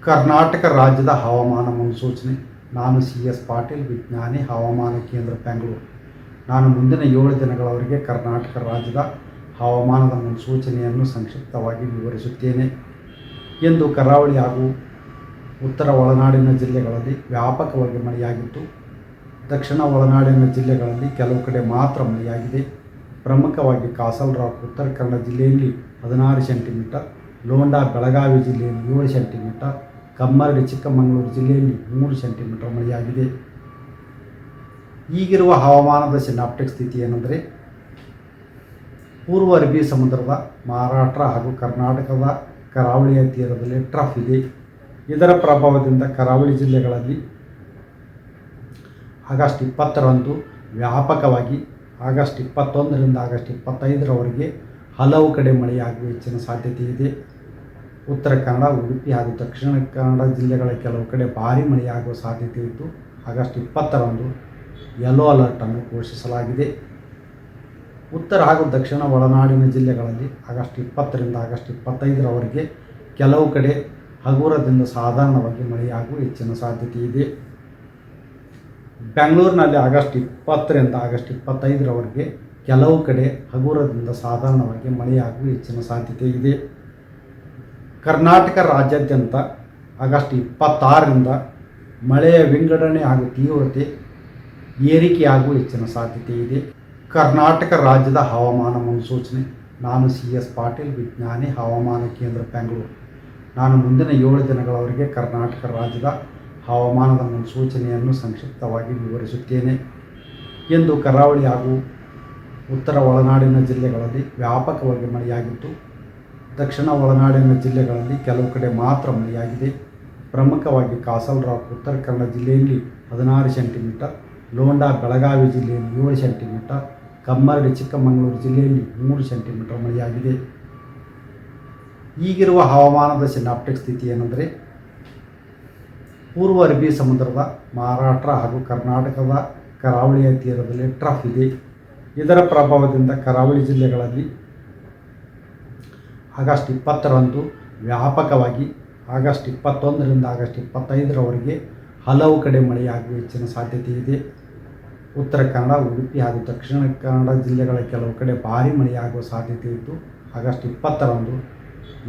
ಕರ್ನಾಟಕ ರಾಜ್ಯದ ಹವಾಮಾನ ಮುನ್ಸೂಚನೆ. ನಾನು CS ಪಾಟೀಲ್, ವಿಜ್ಞಾನಿ, ಹವಾಮಾನ ಕೇಂದ್ರ, ಬೆಂಗಳೂರು. ನಾನು ಮುಂದಿನ 7 ದಿನಗಳವರೆಗೆ ಕರ್ನಾಟಕ ರಾಜ್ಯದ ಹವಾಮಾನದ ಮುನ್ಸೂಚನೆಯನ್ನು ಸಂಕ್ಷಿಪ್ತವಾಗಿ ವಿವರಿಸುತ್ತೇನೆ. ಇಂದು ಕರಾವಳಿ ಹಾಗೂ ಉತ್ತರ ಒಳನಾಡಿನ ಜಿಲ್ಲೆಗಳಲ್ಲಿ ವ್ಯಾಪಕವಾಗಿ ಮಳೆಯಾಗಿದ್ದು, ದಕ್ಷಿಣ ಒಳನಾಡಿನ ಜಿಲ್ಲೆಗಳಲ್ಲಿ ಕೆಲವು ಕಡೆ ಮಾತ್ರ ಮಳೆಯಾಗಿದೆ. ಪ್ರಮುಖವಾಗಿ ಕಾಸರಗೋಡು, ಉತ್ತರ ಕನ್ನಡ ಜಿಲ್ಲೆಯಲ್ಲಿ 16 ಸೆಂಟಿಮೀಟರ್, ಲೋಂಡಾ, ಬೆಳಗಾವಿ ಜಿಲ್ಲೆಯಲ್ಲಿ 7 ಸೆಂಟಿಮೀಟರ್, ಕಮ್ಮರಡಿ, ಚಿಕ್ಕಮಗಳೂರು ಜಿಲ್ಲೆಯಲ್ಲಿ 3 ಸೆಂಟಿಮೀಟರ್ ಮಳೆಯಾಗಿದೆ. ಈಗಿರುವ ಹವಾಮಾನದ ಸಿನಾಪ್ಟಿಕ್ ಸ್ಥಿತಿ ಏನೆಂದರೆ, ಪೂರ್ವ ಅರಬ್ಬಿ ಸಮುದ್ರದ ಮಹಾರಾಷ್ಟ್ರ ಹಾಗೂ ಕರ್ನಾಟಕದ ಕರಾವಳಿಯ ತೀರದಲ್ಲಿ ಟ್ರಫ್ ಇದೆ. ಇದರ ಪ್ರಭಾವದಿಂದ ಕರಾವಳಿ ಜಿಲ್ಲೆಗಳಲ್ಲಿ ಆಗಸ್ಟ್ 20ರಂದು ವ್ಯಾಪಕವಾಗಿ, ಆಗಸ್ಟ್ 21ರಿಂದ ಆಗಸ್ಟ್ 25ರವರೆಗೆ ಹಲವು ಕಡೆ ಮಳೆಯಾಗುವ ಹೆಚ್ಚಿನ ಸಾಧ್ಯತೆ ಇದೆ. ಉತ್ತರ ಕನ್ನಡ, ಉಡುಪಿ ಹಾಗೂ ದಕ್ಷಿಣ ಕನ್ನಡ ಜಿಲ್ಲೆಗಳ ಕೆಲವು ಕಡೆ ಭಾರೀ ಮಳೆಯಾಗುವ ಸಾಧ್ಯತೆ ಇದ್ದು, ಆಗಸ್ಟ್ 20ರಂದು ಯೆಲ್ಲೋ ಅಲರ್ಟನ್ನು ಘೋಷಿಸಲಾಗಿದೆ. ಉತ್ತರ ಹಾಗೂ ದಕ್ಷಿಣ ಒಳನಾಡಿನ ಜಿಲ್ಲೆಗಳಲ್ಲಿ ಆಗಸ್ಟ್ 20ರಿಂದ ಆಗಸ್ಟ್ 25ರವರೆಗೆ ಕೆಲವು ಕಡೆ ಹಗುರದಿಂದ ಸಾಧಾರಣವಾಗಿ ಮಳೆಯಾಗುವ ಹೆಚ್ಚಿನ ಸಾಧ್ಯತೆ ಇದೆ. ಬೆಂಗಳೂರಿನಲ್ಲಿ ಆಗಸ್ಟ್ 20ರಿಂದ ಆಗಸ್ಟ್ 25ರವರೆಗೆ ಕೆಲವು ಕಡೆ ಹಗುರದಿಂದ ಸಾಧಾರಣವಾಗಿ ಮಳೆಯಾಗುವ ಹೆಚ್ಚಿನ ಸಾಧ್ಯತೆ ಇದೆ. ಕರ್ನಾಟಕ ರಾಜ್ಯಾದ್ಯಂತ ಆಗಸ್ಟ್ 26ರಿಂದ ಮಳೆಯ ವಿಂಗಡಣೆ ಹಾಗೂ ತೀವ್ರತೆ ಏರಿಕೆಯಾಗುವ ಹೆಚ್ಚಿನ ಸಾಧ್ಯತೆ ಇದೆ. ಕರ್ನಾಟಕ ರಾಜ್ಯದ ಹವಾಮಾನ ಮುನ್ಸೂಚನೆ. ನಾನು CS ಪಾಟೀಲ್, ವಿಜ್ಞಾನಿ, ಹವಾಮಾನ ಕೇಂದ್ರ, ಬೆಂಗಳೂರು. ನಾನು ಮುಂದಿನ 7 ದಿನಗಳವರೆಗೆ ಕರ್ನಾಟಕ ರಾಜ್ಯದ ಹವಾಮಾನದ ಮುನ್ಸೂಚನೆಯನ್ನು ಸಂಕ್ಷಿಪ್ತವಾಗಿ ವಿವರಿಸುತ್ತೇನೆ. ಇಂದು ಕರಾವಳಿ ಹಾಗೂ ಉತ್ತರ ಒಳನಾಡಿನ ಜಿಲ್ಲೆಗಳಲ್ಲಿ ವ್ಯಾಪಕವಾಗಿ ಮಳೆಯಾಗಿದ್ದು, ದಕ್ಷಿಣ ಒಳನಾಡಿನ ಜಿಲ್ಲೆಗಳಲ್ಲಿ ಕೆಲವು ಕಡೆ ಮಾತ್ರ ಮಳೆಯಾಗಿದೆ. ಪ್ರಮುಖವಾಗಿ ಕಾಸರಗೋಡು, ಉತ್ತರ ಕನ್ನಡ ಜಿಲ್ಲೆಯಲ್ಲಿ 16 ಸೆಂಟಿಮೀಟರ್, ಲೋಂಡಾ, ಬೆಳಗಾವಿ ಜಿಲ್ಲೆಯಲ್ಲಿ 7 ಸೆಂಟಿಮೀಟರ್, ಕಮ್ಮರಡಿ, ಚಿಕ್ಕಮಗಳೂರು ಜಿಲ್ಲೆಯಲ್ಲಿ 3 ಸೆಂಟಿಮೀಟರ್ ಮಳೆಯಾಗಿದೆ. ಈಗಿರುವ ಹವಾಮಾನದ ಸಿನಾಪ್ಟಿಕ್ ಸ್ಥಿತಿ ಏನೆಂದರೆ, ಪೂರ್ವ ಅರಬ್ಬಿ ಸಮುದ್ರದ ಮಹಾರಾಷ್ಟ್ರ ಹಾಗೂ ಕರ್ನಾಟಕದ ಕರಾವಳಿಯ ತೀರದಲ್ಲಿ ಟ್ರಫ್ ಇದೆ. ಇದರ ಪ್ರಭಾವದಿಂದ ಕರಾವಳಿ ಜಿಲ್ಲೆಗಳಲ್ಲಿ ಆಗಸ್ಟ್ 20ರಂದು ವ್ಯಾಪಕವಾಗಿ, ಆಗಸ್ಟ್ 21ರಿಂದ ಆಗಸ್ಟ್ 25ರವರೆಗೆ ಹಲವು ಕಡೆ ಮಳೆಯಾಗುವ ಹೆಚ್ಚಿನ ಸಾಧ್ಯತೆ ಇದೆ. ಉತ್ತರ ಕನ್ನಡ, ಉಡುಪಿ ಹಾಗೂ ದಕ್ಷಿಣ ಕನ್ನಡ ಜಿಲ್ಲೆಗಳ ಕೆಲವು ಕಡೆ ಭಾರೀ ಮಳೆಯಾಗುವ ಸಾಧ್ಯತೆ ಇದ್ದು, ಆಗಸ್ಟ್ 20ರಂದು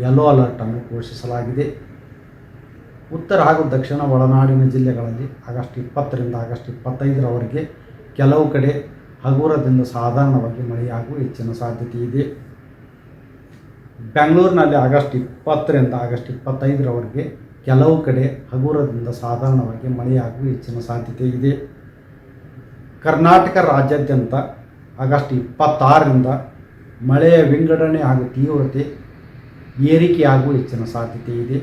ಯೆಲ್ಲೋ ಅಲರ್ಟನ್ನು ಘೋಷಿಸಲಾಗಿದೆ. ಉತ್ತರ ಹಾಗೂ ದಕ್ಷಿಣ ಒಳನಾಡಿನ ಜಿಲ್ಲೆಗಳಲ್ಲಿ ಆಗಸ್ಟ್ 20ರಿಂದ ಆಗಸ್ಟ್ 25ರವರೆಗೆ ಕೆಲವು ಕಡೆ ಹಗುರದಿಂದ ಸಾಧಾರಣವಾಗಿ ಮಳೆಯಾಗುವ ಹೆಚ್ಚಿನ ಸಾಧ್ಯತೆ ಇದೆ. ಬೆಂಗಳೂರಿನಲ್ಲಿ ಆಗಸ್ಟ್ 20ರಿಂದ ಆಗಸ್ಟ್ 25ರವರೆಗೆ ಕೆಲವು ಕಡೆ ಹಗುರದಿಂದ ಸಾಧಾರಣವಾಗಿ ಮಳೆಯಾಗುವ ಹೆಚ್ಚಿನ ಸಾಧ್ಯತೆ ಇದೆ. ಕರ್ನಾಟಕ ರಾಜ್ಯಾದ್ಯಂತ ಆಗಸ್ಟ್ 26ರಿಂದ ಮಳೆಯ ವಿಂಗಡಣೆ ಹಾಗೂ ತೀವ್ರತೆ ಏರಿಕೆಯಾಗುವ ಹೆಚ್ಚಿನ ಸಾಧ್ಯತೆ ಇದೆ.